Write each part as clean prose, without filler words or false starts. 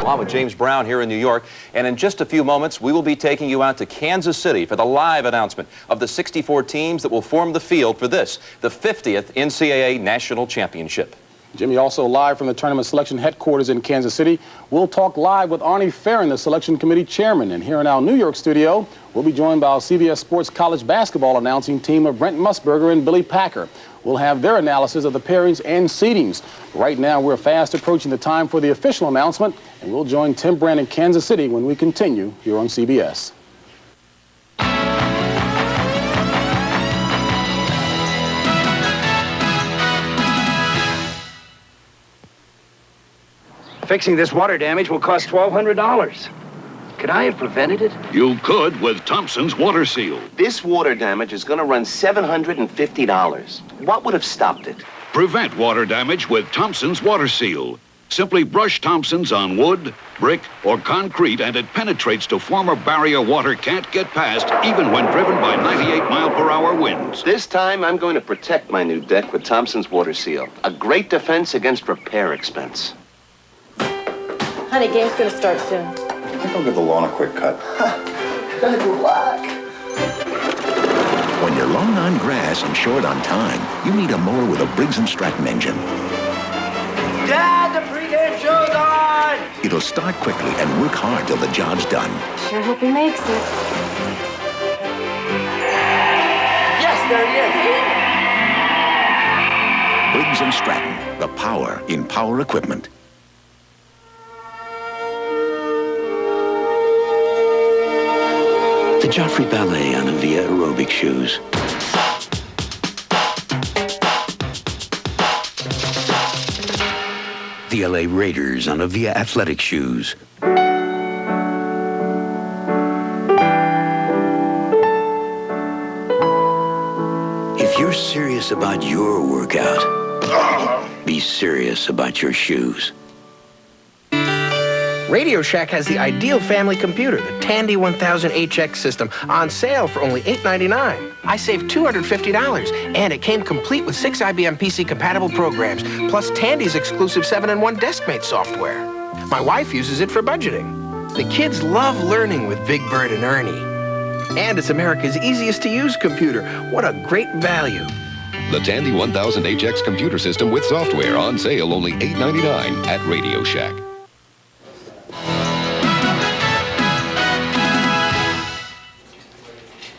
Along with James Brown here in New York, and in just a few moments we will be taking you out to Kansas City for the live announcement of the 64 teams that will form the field for this, the 50th NCAA National Championship. Jimmy, also live from the tournament selection headquarters in Kansas City, we'll talk live with Arnie Farron, the selection committee chairman. And here in our New York studio, we'll be joined by our CBS Sports college basketball announcing team of Brent Musburger and Billy Packer. We'll have their analysis of the pairings and seedings. Right now, we're fast approaching the time for the official announcement, and we'll join Tim Brand in Kansas City when we continue here on CBS. Fixing this water damage will cost $1,200. Could I have prevented it? You could with Thompson's Water Seal. This water damage is going to run $750. What would have stopped it? Prevent water damage with Thompson's Water Seal. Simply brush Thompson's on wood, brick, or concrete, and it penetrates to form a barrier water can't get past, even when driven by 98-mile-per-hour winds. This time, I'm going to protect my new deck with Thompson's Water Seal. A great defense against repair expense. Honey, game's gonna start soon. I think I'll give the lawn a quick cut. Good luck. When you're long on grass and short on time, you need a mower with a Briggs & Stratton engine. Dad, the pregame show's on! It'll start quickly and work hard till the job's done. Sure hope he makes it. Yes, there he is. Briggs & Stratton, the power in power equipment. The Joffrey Ballet on Avia aerobic shoes. The LA Raiders on Avia athletic shoes. If you're serious about your workout, be serious about your shoes. Radio Shack has the ideal family computer, the Tandy 1000HX system, on sale for only $899. I saved $250, and it came complete with 6 IBM PC-compatible programs, plus Tandy's exclusive 7-in-1 DeskMate software. My wife uses it for budgeting. The kids love learning with Big Bird and Ernie. And it's America's easiest-to-use computer. What a great value. The Tandy 1000HX computer system with software on sale only $899 at Radio Shack.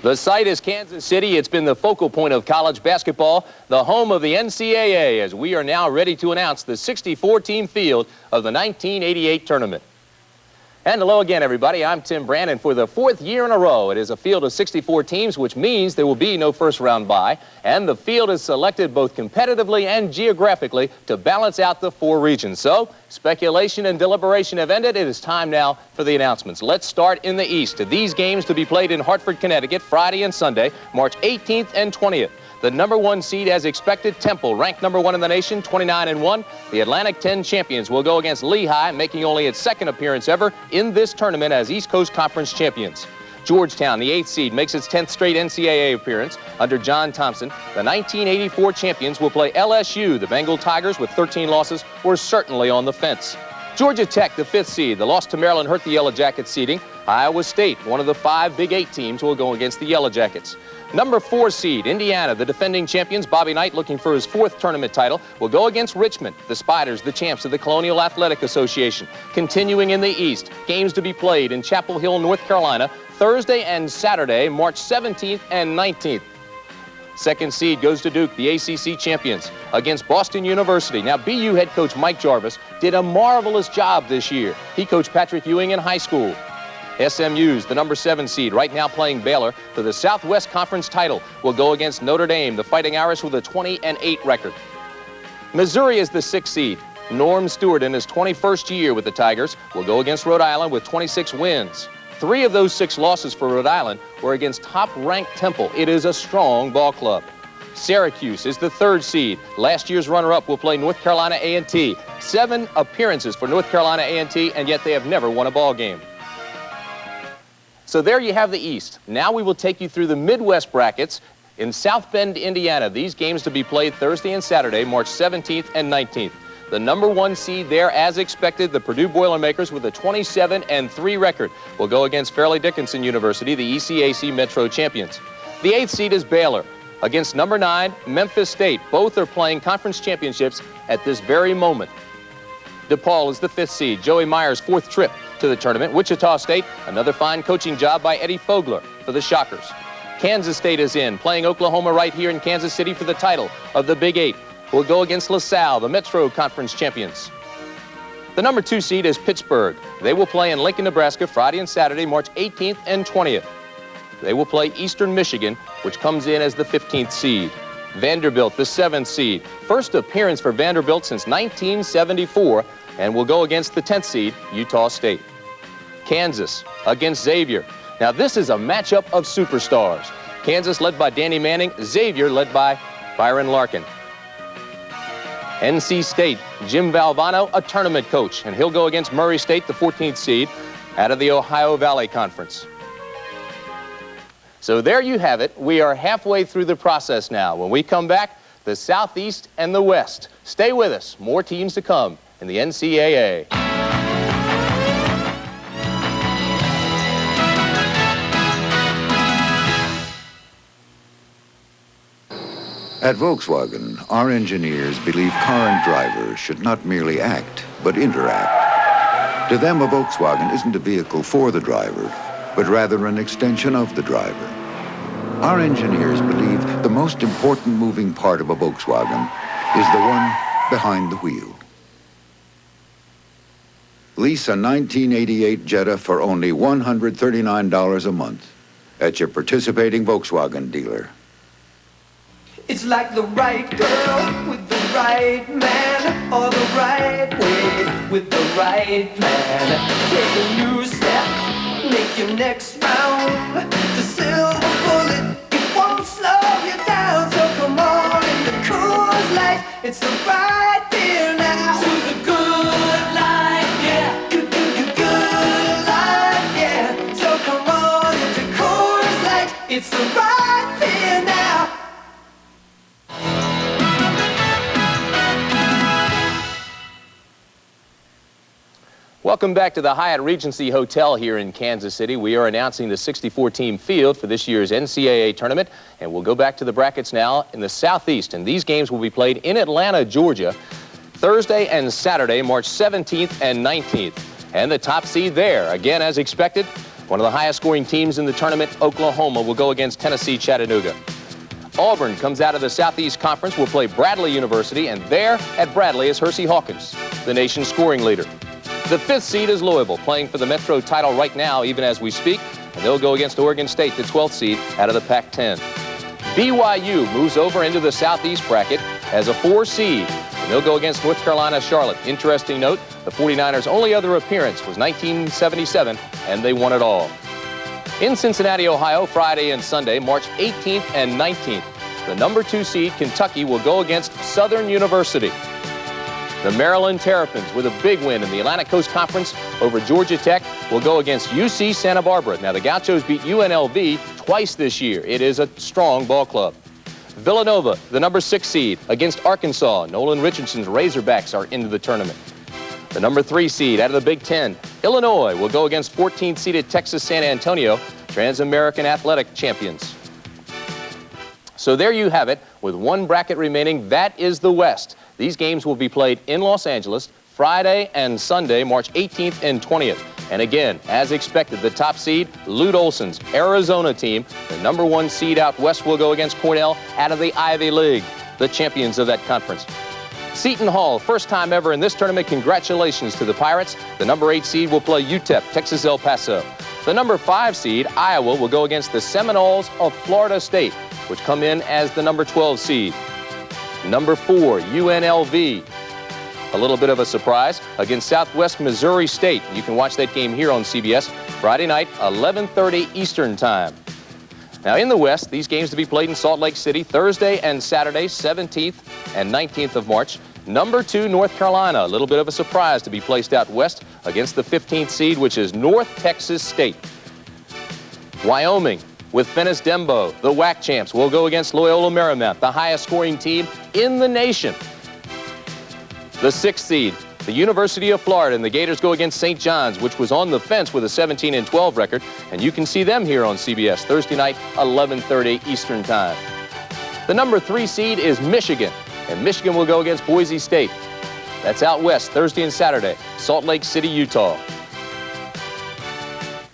The site is Kansas City. It's been the focal point of college basketball, the home of the NCAA, as we are now ready to announce the 64-team field of the 1988 tournament. And hello again, everybody. I'm Tim Brandon. For the 4th year in a row, it is a field of 64 teams, which means there will be no first-round bye, and the field is selected both competitively and geographically to balance out the 4 regions. So, speculation and deliberation have ended. It is time now for the announcements. Let's start in the East. These games to be played in Hartford, Connecticut, Friday and Sunday, March 18th and 20th. The number 1 seed, as expected, Temple, ranked number 1 in the nation, 29-1. The Atlantic 10 champions will go against Lehigh, making only its 2nd appearance ever in this tournament as East Coast Conference champions. Georgetown, the 8th seed, makes its 10th straight NCAA appearance under John Thompson. The 1984 champions will play LSU. The Bengal Tigers, with 13 losses, were certainly on the fence. Georgia Tech, the 5th seed. The loss to Maryland hurt the Yellow Jackets seeding. Iowa State, one of the 5 Big 8 teams, will go against the Yellow Jackets. Number 4 seed, Indiana, the defending champions. Bobby Knight, looking for his 4th tournament title, will go against Richmond. The Spiders, the champs of the Colonial Athletic Association. Continuing in the East, games to be played in Chapel Hill, North Carolina, Thursday and Saturday, March 17th and 19th. 2nd seed goes to Duke, the ACC champions, against Boston University. Now, BU head coach Mike Jarvis did a marvelous job this year. He coached Patrick Ewing in high school. SMU's, the number 7 seed, right now playing Baylor for the Southwest Conference title, will go against Notre Dame, the Fighting Irish, with a 20-8 record. Missouri is the 6th seed. Norm Stewart, in his 21st year with the Tigers, will go against Rhode Island with 26 wins. 3 of those 6 losses for Rhode Island were against top-ranked Temple. It is a strong ball club. Syracuse is the 3rd seed. Last year's runner-up will play North Carolina A&T. 7 appearances for North Carolina A&T, and yet they have never won a ball game. So there you have the East. Now we will take you through the Midwest brackets in South Bend, Indiana. These games to be played Thursday and Saturday, March 17th and 19th. The number 1 seed there, as expected, the Purdue Boilermakers with a 27-3 record will go against Fairleigh Dickinson University, the ECAC Metro champions. The 8th seed is Baylor against number 9, Memphis State. Both are playing conference championships at this very moment. DePaul is the 5th seed, Joey Meyer's 4th trip to the tournament. Wichita State, another fine coaching job by Eddie Fogler for the Shockers. Kansas State is in, playing Oklahoma right here in Kansas City for the title of the Big 8. Will go against LaSalle, the Metro Conference champions. The number 2 seed is Pittsburgh. They will play in Lincoln, Nebraska, Friday and Saturday, March 18th and 20th. They will play Eastern Michigan, which comes in as the 15th seed. Vanderbilt, the 7th seed. First appearance for Vanderbilt since 1974, and will go against the 10th seed, Utah State. Kansas against Xavier. Now, this is a matchup of superstars. Kansas led by Danny Manning, Xavier led by Byron Larkin. NC State, Jim Valvano, a tournament coach, and he'll go against Murray State, the 14th seed, out of the Ohio Valley Conference. So there you have it. We are halfway through the process now. When we come back, the Southeast and the West. Stay with us. More teams to come in the NCAA. At Volkswagen, our engineers believe car and drivers should not merely act, but interact. To them, a Volkswagen isn't a vehicle for the driver, but rather an extension of the driver. Our engineers believe the most important moving part of a Volkswagen is the one behind the wheel. Lease a 1988 Jetta for only $139 a month at your participating Volkswagen dealer. It's like the right girl with the right man, or the right way with the right plan. Take a new step, make your next round. The silver bullet, it won't slow you down. So come on in the Coors Light, it's the right deal now. To the good life, yeah. Good life, yeah. So come on into Coors Light, it's the right deal now. Welcome back to the Hyatt Regency Hotel here in Kansas City. We are announcing the 64-team field for this year's NCAA tournament, and we'll go back to the brackets now in the Southeast. And these games will be played in Atlanta, Georgia, Thursday and Saturday, March 17th and 19th. And the top seed there, again, as expected, one of the highest-scoring teams in the tournament, Oklahoma, will go against Tennessee Chattanooga. Auburn comes out of the Southeast Conference, will play Bradley University, and there at Bradley is Hersey Hawkins, the nation's scoring leader. The 5th seed is Louisville, playing for the Metro title right now, even as we speak, and they'll go against Oregon State, the 12th seed, out of the Pac-10. BYU moves over into the Southeast bracket as a 4 seed, and they'll go against North Carolina Charlotte. Interesting note, the 49ers' only other appearance was 1977, and they won it all. In Cincinnati, Ohio, Friday and Sunday, March 18th and 19th, the number 2 seed, Kentucky, will go against Southern University. The Maryland Terrapins, with a big win in the Atlantic Coast Conference over Georgia Tech, will go against UC Santa Barbara. Now, the Gauchos beat UNLV twice this year. It is a strong ball club. Villanova, the number 6 seed, against Arkansas. Nolan Richardson's Razorbacks are into the tournament. The number 3 seed out of the Big Ten, Illinois, will go against 14th-seeded Texas San Antonio, Trans-American Athletic champions. So there you have it. With one bracket remaining, that is the West. These games will be played in Los Angeles Friday and Sunday, March 18th and 20th. And again, as expected, the top seed, Lute Olson's Arizona team. The number 1 seed out west will go against Cornell out of the Ivy League, the champions of that conference. Seton Hall, first time ever in this tournament. Congratulations to the Pirates. The number 8 seed will play UTEP, Texas El Paso. The number 5 seed, Iowa, will go against the Seminoles of Florida State, which come in as the number 12 seed. Number 4, UNLV. A little bit of a surprise against Southwest Missouri State. You can watch that game here on CBS Friday night, 11:30 Eastern Time. Now in the West, these games to be played in Salt Lake City Thursday and Saturday, 17th and 19th of March. Number 2, North Carolina. A little bit of a surprise to be placed out west against the 15th seed, which is North Texas State. Wyoming, with Venice Dembo, the WHAC champs, will go against Loyola Marymount, the highest scoring team in the nation. The 6th seed, the University of Florida, and the Gators go against St. John's, which was on the fence with a 17-12 record, and you can see them here on CBS Thursday night, 11:30 Eastern Time. The number 3 seed is Michigan, and Michigan will go against Boise State. That's out west, Thursday and Saturday, Salt Lake City, Utah.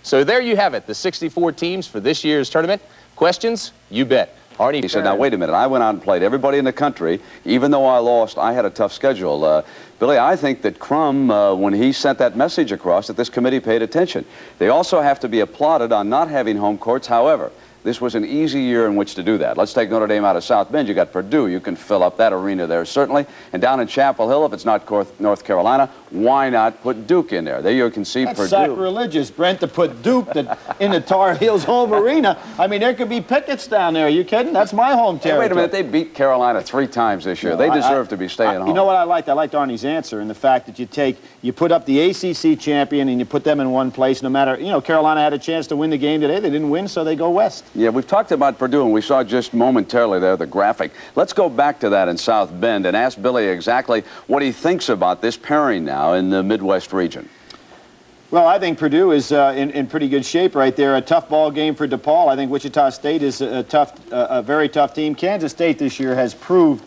So there you have it, the 64 teams for this year's tournament. Questions? You bet. Arnie, he said, now, wait a minute. I went out and played everybody in the country. Even though I lost, I had a tough schedule. Billy, I think that Crum, when he sent that message across, that this committee paid attention. They also have to be applauded on not having home courts. However, this was an easy year in which to do that. Let's take Notre Dame out of South Bend. You got Purdue. You can fill up that arena there, certainly. And down in Chapel Hill, if it's not North Carolina, why not put Duke in there? There you can see That's Purdue. Sacrilegious, Brent, to put Duke in the Tar Heels home arena. I mean, there could be pickets down there. Are you kidding? That's my home territory. Hey, wait a minute. They beat Carolina 3 times this year. They deserve to be staying home. You know what I liked? I liked Arnie's answer, and the fact that you put up the ACC champion and you put them in one place. No matter, Carolina had a chance to win the game today. They didn't win, so they go west. Yeah, we've talked about Purdue, and we saw just momentarily there the graphic. Let's go back to that in South Bend and ask Billy exactly what he thinks about this pairing now in the Midwest region. Well, I think Purdue is in pretty good shape right there. A tough ball game for DePaul. I think Wichita State is a very tough team. Kansas State this year has proved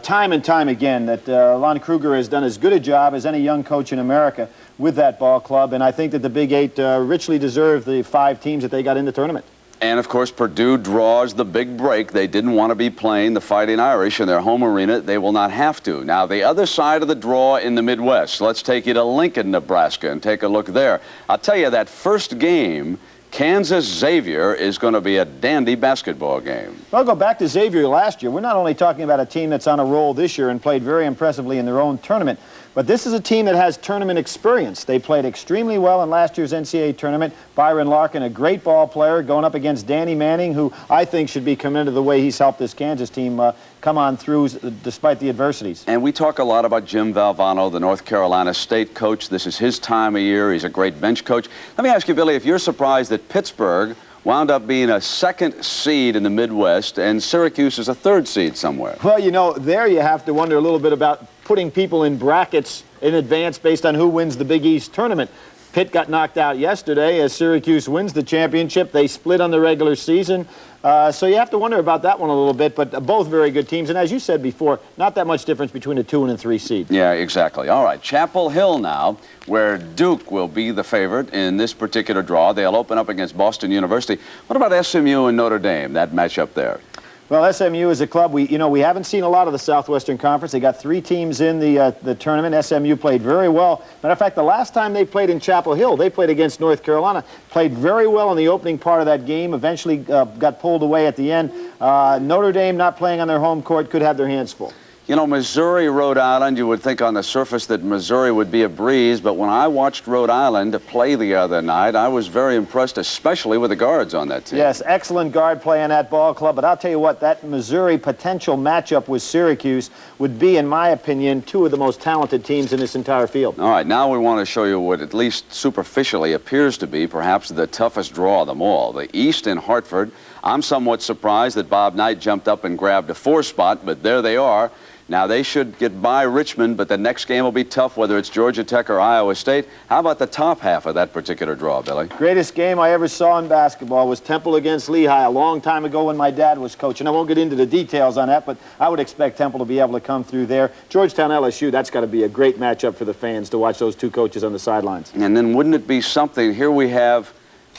time and time again that Lon Kruger has done as good a job as any young coach in America with that ball club, and I think that the Big Eight richly deserve the 5 teams that they got in the tournament. And, of course, Purdue draws the big break. They didn't want to be playing the Fighting Irish in their home arena. They will not have to. Now, the other side of the draw in the Midwest, let's take you to Lincoln, Nebraska, and take a look there. I'll tell you, that first game, Kansas-Xavier, is going to be a dandy basketball game. Well, I'll go back to Xavier last year. We're not only talking about a team that's on a roll this year and played very impressively in their own tournament, but this is a team that has tournament experience. They played extremely well in last year's NCAA tournament. Byron Larkin, a great ball player, going up against Danny Manning, who I think should be commended the way he's helped this Kansas team come on through despite the adversities. And we talk a lot about Jim Valvano, the North Carolina State coach. This is his time of year. He's a great bench coach. Let me ask you, Billy, if you're surprised that Pittsburgh wound up being a 2nd seed in the Midwest and Syracuse is a 3rd seed somewhere. Well, there you have to wonder a little bit about putting people in brackets in advance based on who wins the Big East tournament. Pitt got knocked out yesterday as Syracuse wins the championship. They split on the regular season. So you have to wonder about that one a little bit, but both very good teams. And as you said before, not that much difference between a 2 and a 3 seed. Yeah, exactly. All right, Chapel Hill now, where Duke will be the favorite in this particular draw. They'll open up against Boston University. What about SMU and Notre Dame, that matchup there? Well, SMU is a club, we haven't seen a lot of the Southwestern Conference. They got 3 teams in the tournament. SMU played very well. Matter of fact, the last time they played in Chapel Hill, they played against North Carolina. Played very well in the opening part of that game. Eventually got pulled away at the end. Notre Dame not playing on their home court could have their hands full. You know, Missouri, Rhode Island, you would think on the surface that Missouri would be a breeze, but when I watched Rhode Island play the other night, I was very impressed, especially with the guards on that team. Yes, excellent guard play on that ball club, but I'll tell you what, that Missouri potential matchup with Syracuse would be, in my opinion, 2 of the most talented teams in this entire field. All right, now we want to show you what at least superficially appears to be perhaps the toughest draw of them all. The East in Hartford. I'm somewhat surprised that Bob Knight jumped up and grabbed a 4 spot, but there they are. Now, they should get by Richmond, but the next game will be tough, whether it's Georgia Tech or Iowa State. How about the top half of that particular draw, Billy? Greatest game I ever saw in basketball was Temple against Lehigh a long time ago when my dad was coaching. I won't get into the details on that, but I would expect Temple to be able to come through there. Georgetown, LSU, that's got to be a great matchup for the fans to watch those 2 coaches on the sidelines. And then wouldn't it be something, here we have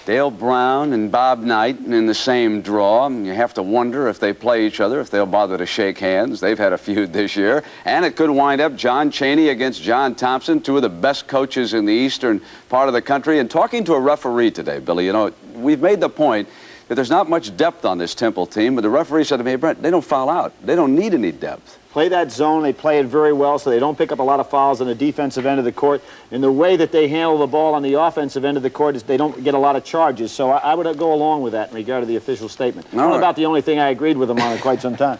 Dale Brown and Bob Knight in the same draw. You have to wonder if they play each other, if they'll bother to shake hands. They've had a feud this year. And it could wind up John Chaney against John Thompson, 2 of the best coaches in the eastern part of the country. And talking to a referee today, Billy, we've made the point that there's not much depth on this Temple team, but the referee said to me, hey, Brent, they don't foul out. They don't need any depth. Play that zone. They play it very well, so they don't pick up a lot of fouls on the defensive end of the court. And the way that they handle the ball on the offensive end of the court is they don't get a lot of charges. So I would go along with that in regard to the official statement. Not about the only thing I agreed with them on in quite some time.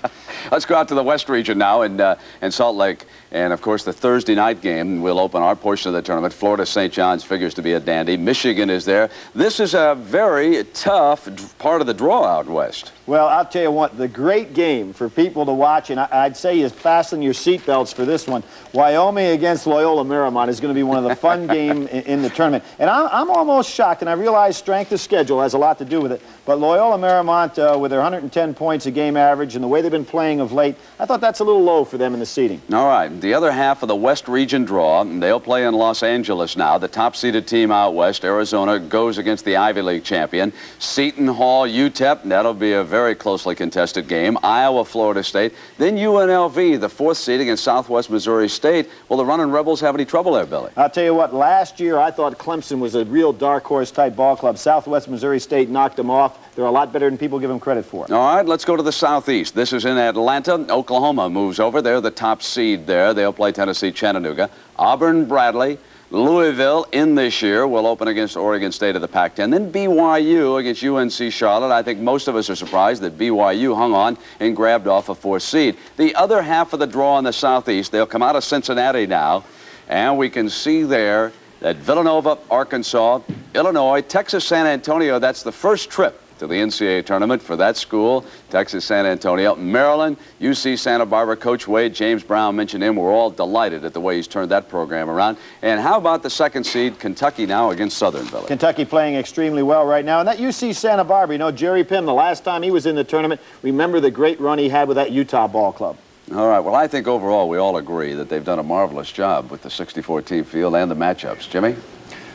Let's go out to the West region now in Salt Lake. And, of course, the Thursday night game will open our portion of the tournament. Florida St. John's figures to be a dandy. Michigan is there. This is a very tough part of the draw out west. Well, I'll tell you what, the great game for people to watch, and I'd say you fasten your seatbelts for this one. Wyoming against Loyola Marymount is going to be one of the fun games in the tournament. And I'm almost shocked, and I realize strength of schedule has a lot to do with it, but Loyola Marymount, with their 110 points a game average and the way they've been playing of late, I thought that's a little low for them in the seeding. All right, the other half of the West Region draw, they'll play in Los Angeles now. The top-seeded team out west, Arizona, goes against the Ivy League champion. Seton Hall, UTEP, that'll be a very closely contested game. Iowa, Florida State. Then UNLV, the fourth seed against Southwest Missouri State. Will the Running Rebels have any trouble there, Billy? I'll tell you what, last year I thought Clemson was a real dark horse type ball club. Southwest Missouri State knocked them off. They're a lot better than people give them credit for. All right, let's go to the Southeast. This is in Atlanta. Oklahoma moves over. They're the top seed there. They'll play Tennessee Chattanooga. Auburn, Bradley. Louisville in this year will open against Oregon State of the Pac-10. Then BYU against UNC Charlotte. I think most of us are surprised that BYU hung on and grabbed off a fourth seed. The other half of the draw in the Southeast, they'll come out of Cincinnati now, and we can see there that Villanova, Arkansas, Illinois, Texas San Antonio, that's the first trip to the NCAA tournament for that school, Texas San Antonio, Maryland, UC Santa Barbara. Coach Wade, James Brown mentioned him. We're all delighted at the way he's turned that program around. And how about the second seed, Kentucky now against Southern, Billy? Kentucky playing extremely well right now. And that UC Santa Barbara, you know, Jerry Pym, the last time he was in the tournament, remember the great run he had with that Utah ball club. All right, well, I think overall we all agree that they've done a marvelous job with the 64-team field and the matchups. Jimmy?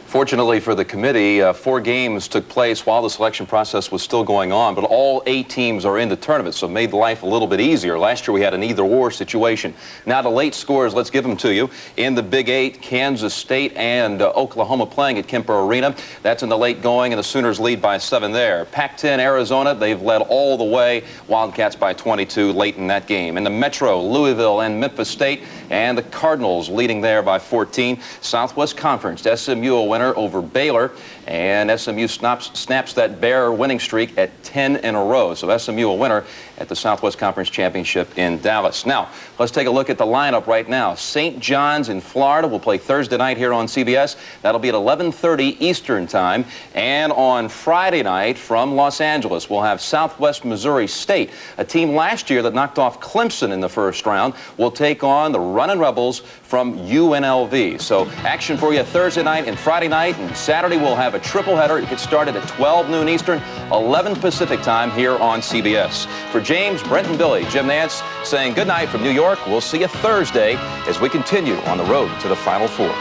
Fortunately for the committee, 4 games took place while the selection process was still going on, but all 8 teams are in the tournament, so it made life a little bit easier. Last year we had an either-or situation. Now the late scores, let's give them to you. In the Big 8, Kansas State and Oklahoma playing at Kemper Arena. That's in the late going, and the Sooners lead by 7 there. Pac-10, Arizona, they've led all the way. Wildcats by 22 late in that game. In the Metro, Louisville and Memphis State, and the Cardinals leading there by 14. Southwest Conference, SMU a winner over Baylor, and SMU snaps that Bear winning streak at 10 in a row. So SMU a winner at the Southwest Conference Championship in Dallas. Now, let's take a look at the lineup right now. St. John's in Florida will play Thursday night here on CBS. That'll be at 11:30 Eastern Time. And on Friday night from Los Angeles, we'll have Southwest Missouri State, a team last year that knocked off Clemson in the first round, will take on the Runnin' Rebels from UNLV. So action for you Thursday night and Friday night, and Saturday we'll have a triple header. It gets started at 12 noon Eastern, 11 Pacific time here on CBS. For James, Brent, and Billy, Jim Nance saying good night from New York. We'll see you Thursday as we continue on the road to the Final Four.